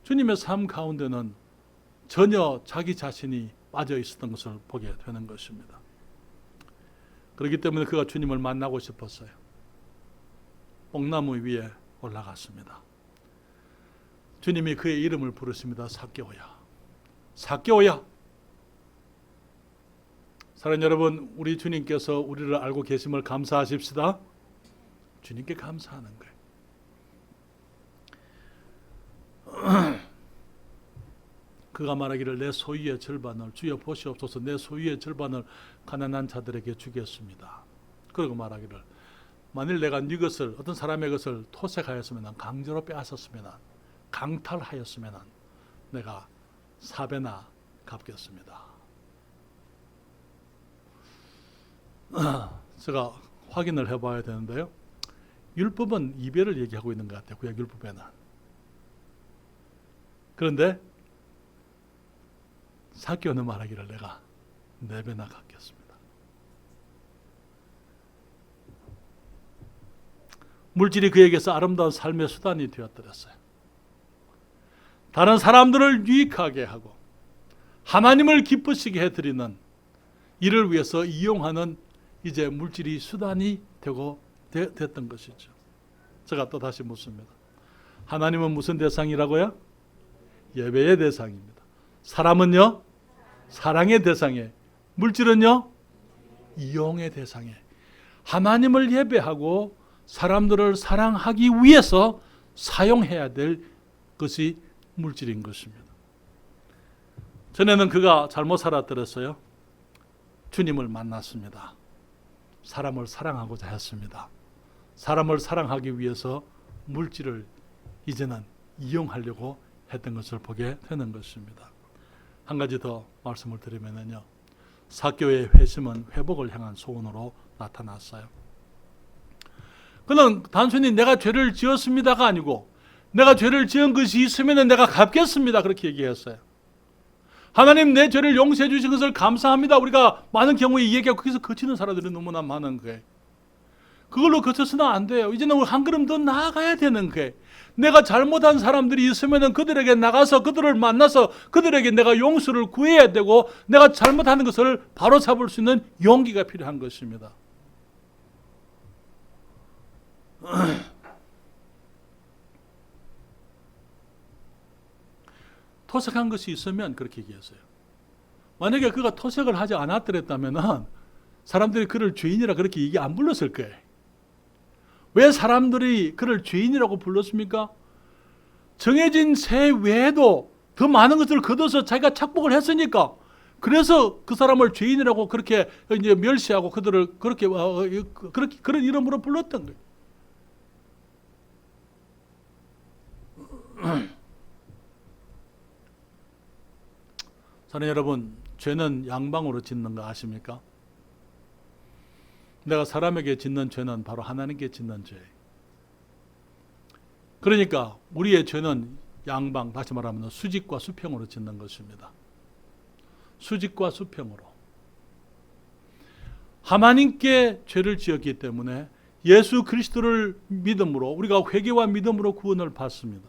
주님의 삶 가운데는 전혀 자기 자신이 빠져 있었던 것을 보게 되는 것입니다. 그렇기 때문에 그가 주님을 만나고 싶었어요. 뽕나무 위에 올라갔습니다. 주님이 그의 이름을 부르십니다. 삭개오야, 삭개오야. 사랑하는 여러분, 우리 주님께서 우리를 알고 계심을 감사하십시다. 주님께 감사하는 거예요. 그가 말하기를 내 소유의 절반을 주여 보시옵소서, 내 소유의 절반을 가난한 자들에게 주겠습니다. 그러고 말하기를 만일 내가 네 것을, 어떤 사람의 것을 토색하였으면, 강제로 빼앗았으면, 강탈하였으면 내가 4배나 갚겠습니다. 제가 확인을 해봐야 되는데요. 율법은 2배를 얘기하고 있는 것 같아요. 구약 율법에는. 그런데 삭개오는 말하기를 내가 4배나 갚겠습니다. 물질이 그에게서 아름다운 삶의 수단이 되었더랬어요. 다른 사람들을 유익하게 하고 하나님을 기쁘시게 해드리는 이를 위해서 이용하는 이제 물질이 수단이 됐던 것이죠. 제가 또 다시 묻습니다. 하나님은 무슨 대상이라고요? 예배의 대상입니다. 사람은요? 사랑의 대상에, 물질은요? 이용의 대상에. 하나님을 예배하고 사람들을 사랑하기 위해서 사용해야 될 것이 물질인 것입니다. 전에는 그가 잘못 살았더랬어요. 주님을 만났습니다. 사람을 사랑하고자 했습니다. 사람을 사랑하기 위해서 물질을 이제는 이용하려고 했던 것을 보게 되는 것입니다. 한 가지 더 말씀을 드리면요, 삭개오의 회심은 회복을 향한 소원으로 나타났어요. 그는 단순히 내가 죄를 지었습니다가 아니고 내가 죄를 지은 것이 있으면 내가 갚겠습니다, 그렇게 얘기했어요. 하나님, 내 죄를 용서해 주신 것을 감사합니다. 우리가 많은 경우에 이 얘기하고 거기서 거치는 사람들이 너무나 많은 거예요. 그걸로 거쳐서는 안 돼요. 이제는 한 걸음 더 나아가야 되는 거예요. 내가 잘못한 사람들이 있으면 그들에게 나가서 그들을 만나서 그들에게 내가 용서를 구해야 되고 내가 잘못하는 것을 바로 잡을 수 있는 용기가 필요한 것입니다. 토색한 것이 있으면 그렇게 얘기했어요. 만약에 그가 토색을 하지 않았더랬다면 사람들이 그를 죄인이라 그렇게 얘기 안 불렀을 거예요. 왜 사람들이 그를 죄인이라고 불렀습니까? 정해진 세 외에도 더 많은 것을 거둬서 자기가 착복을 했으니까. 그래서 그 사람을 죄인이라고 그렇게 이제 멸시하고 그들을 그렇게 그런 이름으로 불렀던 거예요. 사랑하는 여러분, 죄는 양방으로 짓는 거 아십니까? 내가 사람에게 짓는 죄는 바로 하나님께 짓는 죄. 그러니까 우리의 죄는 양방, 다시 말하면 수직과 수평으로 짓는 것입니다. 수직과 수평으로. 하나님께 죄를 지었기 때문에 예수 그리스도를 믿음으로 우리가 회개와 믿음으로 구원을 받습니다.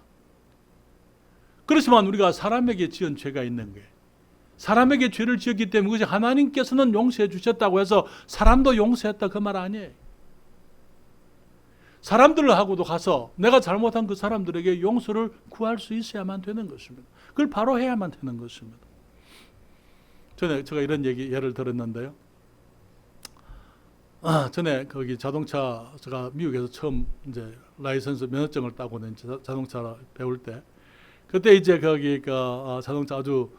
그렇지만 우리가 사람에게 지은 죄가 있는 거예요. 사람에게 죄를 지었기 때문에 그것이 하나님께서는 용서해 주셨다고 해서 사람도 용서했다 그 말 아니에요. 사람들하고도 가서 내가 잘못한 그 사람들에게 용서를 구할 수 있어야만 되는 것입니다. 그걸 바로 해야만 되는 것입니다. 전에 제가 이런 예를 들었는데요. 전에 거기 자동차 제가 미국에서 처음 이제 라이선스 면허증을 따고 낸 자동차 배울 때 그때 이제 거기 자동차 아주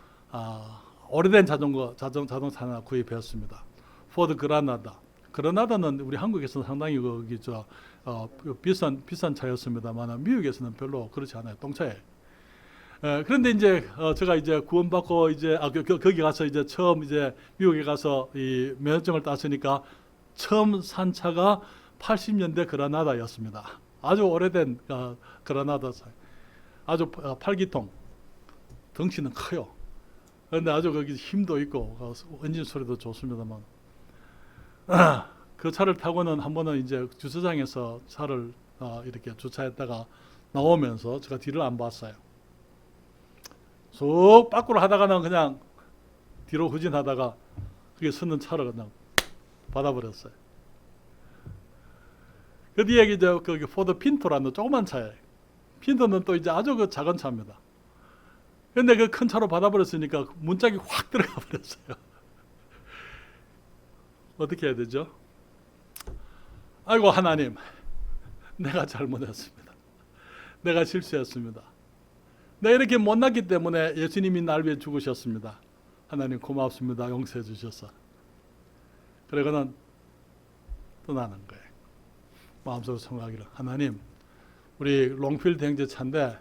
오래된 자동차 하나 구입했습니다. 포드 그라나다. 그라나다는 우리 한국에서는 상당히 비싼 차였습니다만 미국에서는 별로 그렇지 않아요. 똥차에. 그런데 이제 제가 이제 구원받고 이제 거기 가서 이제 처음 이제 미국에 가서 이 면허증을 땄으니까 처음 산 차가 80년대 그라나다였습니다. 아주 오래된 그라나다 차. 아주 8기통. 덩치는 커요. 그런데 아주 거기 힘도 있고 엔진 소리도 좋습니다만 그 차를 타고는 한 번은 이제 주차장에서 차를 이렇게 주차했다가 나오면서 제가 뒤를 안 봤어요. 쏙 밖으로 하다가는 그냥 뒤로 후진하다가 그게 서는 차를 그냥 받아버렸어요. 그 뒤에 이제 거기 포드 핀토라는 조그만 차예요. 핀토는 또 이제 아주 그 작은 차입니다. 근데 그 큰 차로 받아버렸으니까 문짝이 확 들어가 버렸어요. 어떻게 해야 되죠? 아이고 하나님, 내가 잘못했습니다. 내가 실수했습니다. 내가 이렇게 못났기 때문에 예수님이 날 위해 죽으셨습니다. 하나님 고맙습니다. 용서해 주셔서. 그러고는 떠나는 거예요. 마음속으로 생각하기를 하나님, 우리 롱필드 행제 차인데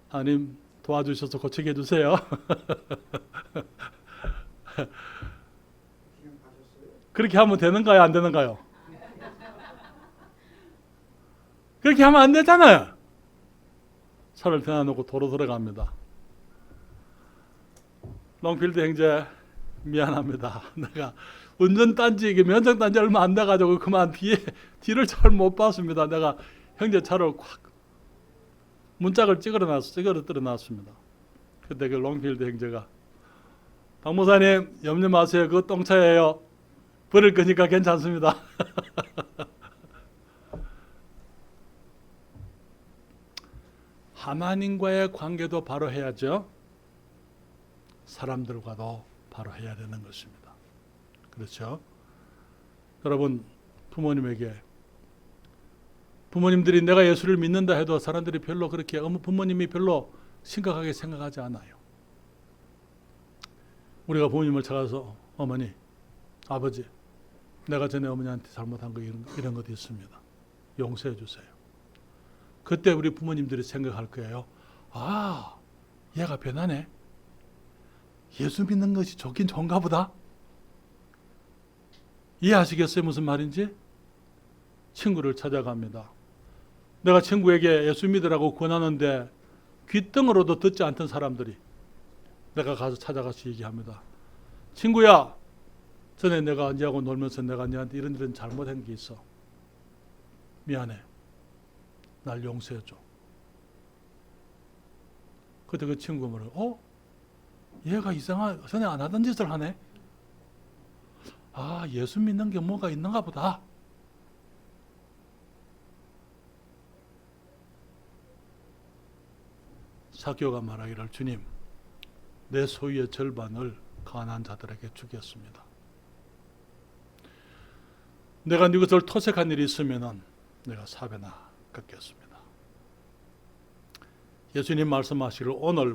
하나님 도와주셔서 고치게 해주세요. 그렇게 하면 되는가요? 안 되는가요? 그렇게 하면 안 되잖아요. 차를 대놔놓고 도로 들어갑니다. 롱필드 행제 미안합니다. 내가 운전단지 면허단지 얼마 안 돼가지고 그만 뒤를 잘 못 봤습니다. 내가 형제 차를 확 문짝을 찌그러 놨습니다. 그때 그 롱필드 행제가 박 목사님 염려 마세요. 그거 똥차예요. 버릴 거니까 괜찮습니다. 하나님과의 관계도 바로 해야죠. 사람들과도 바로 해야 되는 것입니다. 그렇죠? 여러분 부모님들이 내가 예수를 믿는다 해도 사람들이 별로 그렇게 부모님이 별로 심각하게 생각하지 않아요. 우리가 부모님을 찾아서 어머니, 아버지, 내가 전에 어머니한테 잘못한 거 이런 것도 있습니다. 용서해 주세요. 그때 우리 부모님들이 생각할 거예요. 아, 얘가 변하네. 예수 믿는 것이 좋긴 좋은가 보다. 이해하시겠어요? 무슨 말인지? 친구를 찾아갑니다. 내가 친구에게 예수 믿으라고 권하는데 귓등으로도 듣지 않던 사람들이 내가 가서 찾아가서 얘기합니다. 친구야, 전에 내가 니하고 놀면서 내가 니한테 이런 잘못한 게 있어. 미안해. 날 용서해줘. 그때 그 친구가 말해, 얘가 이상한 전에 안 하던 짓을 하네. 아, 예수 믿는 게 뭐가 있는가 보다. 사교가 말하기를, 주님, 내 소유의 절반을 가난한 자들에게 주겠습니다. 내가 네 것을 토색한 일이 있으면 내가 4배나 갚겠습니다. 예수님 말씀하시기를, 오늘